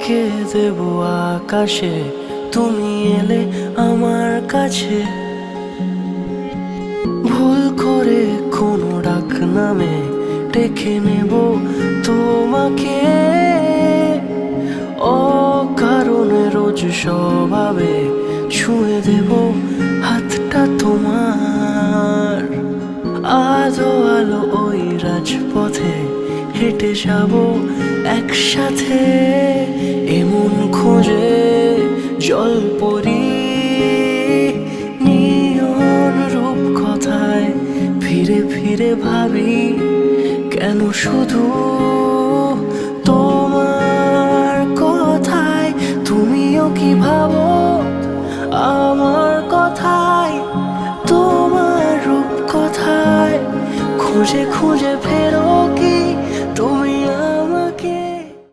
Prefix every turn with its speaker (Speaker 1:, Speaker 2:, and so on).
Speaker 1: তোমাকে দেব আকাশে, তুমি এলে আমার কাছে। ভুল করে কোনো ডাক নামে ডেকে নেব তোমাকে, অকারণে রোজ স্বভাবে ছুঁয়ে দেব হাতটা তোমার। আলো আলো ওই রাজপথে হেঁটে যাব একসাথে, এমন খোঁজে জলপরি নিয়ন রূপ কথায় ফিরে ফিরে ভাবি, কেন শুধু তোমার কথায়? তুমিও কি ভাবো আমার কথায়? তোমার রূপ কথায় খুঁজে খুঁজে